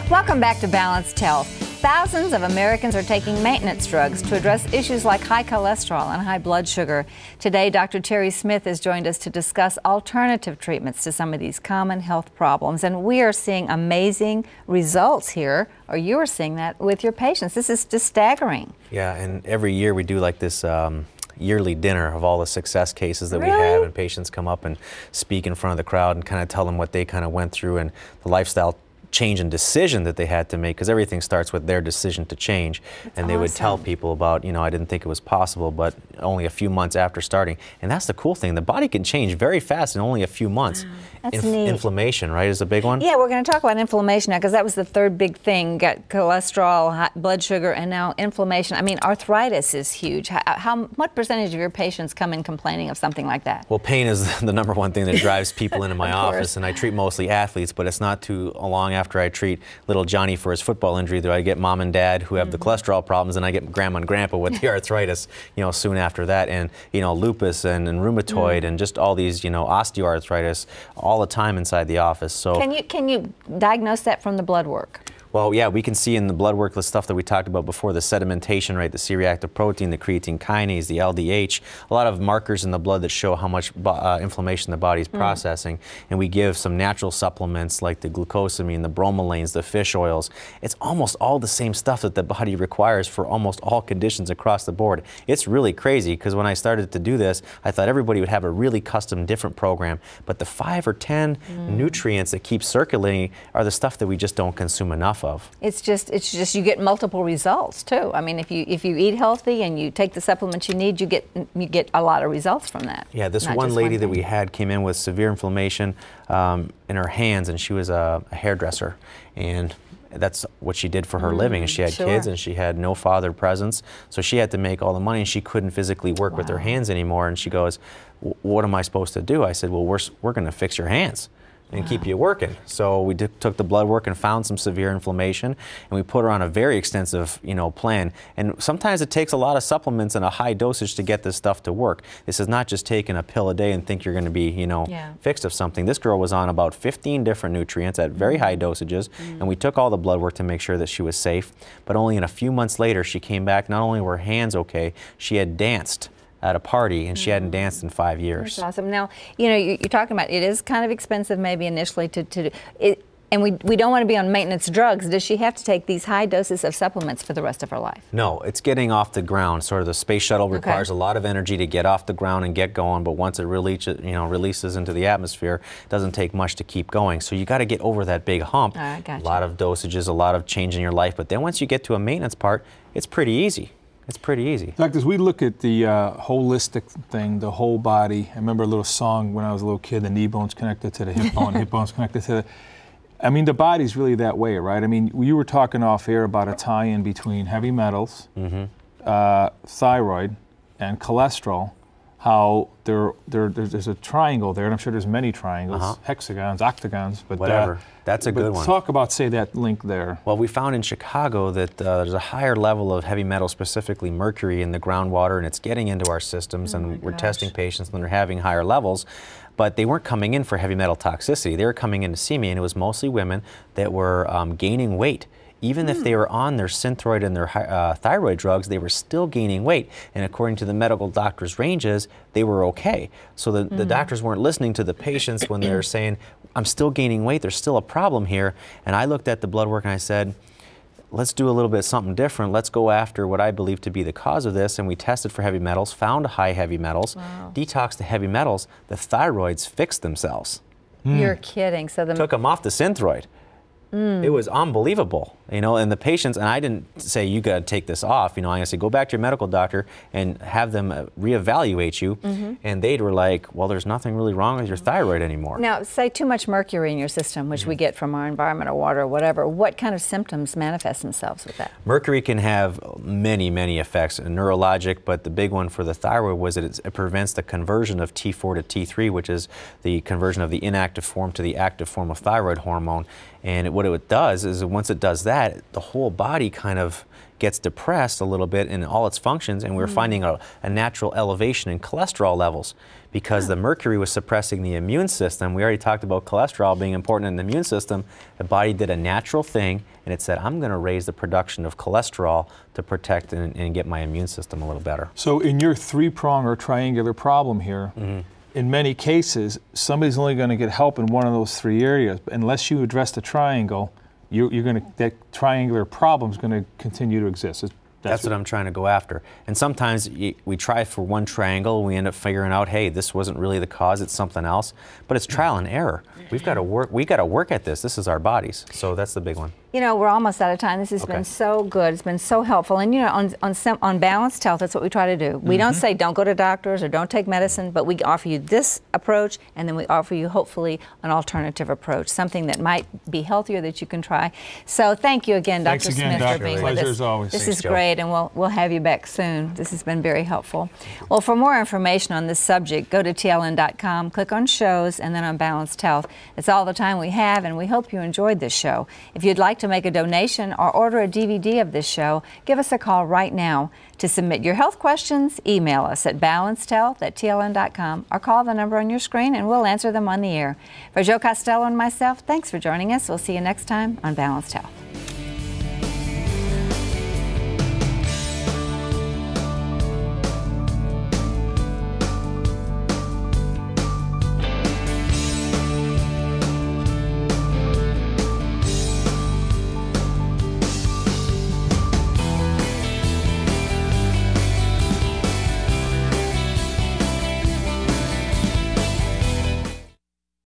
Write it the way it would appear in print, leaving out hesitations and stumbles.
Welcome back to Balanced Health. Thousands of Americans are taking maintenance drugs to address issues like high cholesterol and high blood sugar. Today, Dr. Terry Smith has joined us to discuss alternative treatments to some of these common health problems. And we are seeing amazing results here, or you are seeing that with your patients. This is just staggering. Yeah, and every year we do like this yearly dinner of all the success cases that we have, and patients come up and speak in front of the crowd and kind of tell them what they kind of went through and the lifestyle change and decision that they had to make, because everything starts with their decision to change. And they would tell people about, you know, I didn't think it was possible, but only a few months after starting. And that's the cool thing. The body can change very fast in only a few months. That's neat. Inflammation, right, is a big one? Yeah, we're going to talk about inflammation now, because that was the third big thing. Got cholesterol, high blood sugar, and now inflammation. I mean, arthritis is huge. What percentage of your patients come in complaining of something like that? Well, pain is the number one thing that drives people into my office, and I treat mostly athletes, but it's not too long after I treat little Johnny for his football injury that I get mom and dad who have the cholesterol problems, and I get grandma and grandpa with the arthritis, you know, soon after that, and, you know, lupus and rheumatoid and just all these, you know, osteoarthritis all the time inside the office. So can you diagnose that from the blood work? Well, yeah, we can see in the blood work the stuff that we talked about before, the sedimentation rate, the C-reactive protein, the creatine kinase, the LDH, a lot of markers in the blood that show how much inflammation the body is processing. And we give some natural supplements like the glucosamine, the bromelains, the fish oils. It's almost all the same stuff that the body requires for almost all conditions across the board. It's really crazy, because when I started to do this, I thought everybody would have a really custom, different program. But the 5 or 10 nutrients that keep circulating are the stuff that we just don't consume enough of. It's just you get multiple results too. I mean, if you eat healthy and you take the supplements you need, you get a lot of results from that. Yeah, this one lady that we had came in with severe inflammation in her hands, and she was a hairdresser, and that's what she did for her living. And she had kids, and she had no father presence, so she had to make all the money, and she couldn't physically work with her hands anymore. And she goes, "What am I supposed to do?" I said, "Well, we're going to fix your hands and keep you working." So we took the blood work and found some severe inflammation, and we put her on a very extensive, you know, plan. And sometimes it takes a lot of supplements and a high dosage to get this stuff to work. This is not just taking a pill a day and think you're going to be, you know, fixed of something. This girl was on about 15 different nutrients at very high dosages, and we took all the blood work to make sure that she was safe. But only in a few months later, she came back. Not only were her hands okay, she had danced at a party, and she hadn't danced in 5 years. That's awesome. Now, you know, you're talking about it is kind of expensive maybe initially to do it, and we don't want to be on maintenance drugs. Does she have to take these high doses of supplements for the rest of her life? No, it's getting off the ground. Sort of the space shuttle requires a lot of energy to get off the ground and get going, but once it releases into the atmosphere, it doesn't take much to keep going. So you got to get over that big hump. A lot of dosages, a lot of change in your life, but then once you get to a maintenance part, it's pretty easy. It's pretty easy. Doctors, we look at the holistic thing, the whole body. I remember a little song when I was a little kid, the knee bone's connected to the hip bone, hip bone's connected to the... I mean, the body's really that way, right? I mean, you were talking off air about a tie-in between heavy metals, thyroid, and cholesterol, how there's a triangle there, and I'm sure there's many triangles, hexagons, octagons, but whatever. That's a good one. Talk about, say, that link there. Well, we found in Chicago that there's a higher level of heavy metal, specifically mercury, in the groundwater, and it's getting into our systems, and we're testing patients and they're having higher levels. But they weren't coming in for heavy metal toxicity. They were coming in to see me, and it was mostly women that were gaining weight. Even if they were on their Synthroid and their thyroid drugs, they were still gaining weight. And according to the medical doctor's ranges, they were okay. So the doctors weren't listening to the patients when they were saying, I'm still gaining weight, there's still a problem here. And I looked at the blood work and I said, let's do a little bit something different. Let's go after what I believe to be the cause of this. And we tested for heavy metals, found high heavy metals, detoxed the heavy metals. The thyroids fixed themselves. You're kidding. So took them off the Synthroid. It was unbelievable, you know, and the patients, and I didn't say you got to take this off, you know, I said go back to your medical doctor and have them reevaluate you, and they were like, well, there's nothing really wrong with your thyroid anymore. Now, say too much mercury in your system, which we get from our environment or water or whatever, what kind of symptoms manifest themselves with that? Mercury can have many, many effects, neurologic, but the big one for the thyroid was that it prevents the conversion of T4 to T3, which is the conversion of the inactive form to the active form of thyroid hormone. And what it does is once it does that, that, the whole body kind of gets depressed a little bit in all its functions, and we were finding a natural elevation in cholesterol levels because the mercury was suppressing the immune system. We already talked about cholesterol being important in the immune system. The body did a natural thing, and it said, I'm going to raise the production of cholesterol to protect and get my immune system a little better. So in your three-prong or triangular problem here, in many cases, somebody's only going to get help in one of those three areas. Unless you address the triangle, that triangular problem is going to continue to exist. That's what I'm trying to go after. And sometimes we try for one triangle, we end up figuring out, hey, this wasn't really the cause, it's something else. But it's trial and error. We got to work at this. This is our bodies. So that's the big one. You know, we're almost out of time. This has been so good. It's been so helpful. And you know, on Balanced Health, that's what we try to do. We don't say don't go to doctors or don't take medicine, but we offer you this approach, and then we offer you hopefully an alternative approach, something that might be healthier that you can try. So thank you again, Dr. Smith, for being with us. Pleasure as always. This is great, and we'll have you back soon. This has been very helpful. Well, for more information on this subject, go to TLN.com, click on shows, and then on Balanced Health. It's all the time we have, and we hope you enjoyed this show. If you'd like to make a donation or order a DVD of this show, give us a call right now. To submit your health questions, email us at balancedhealth@tln.com or call the number on your screen and we'll answer them on the air. For Joe Costello and myself, thanks for joining us. We'll see you next time on Balanced Health.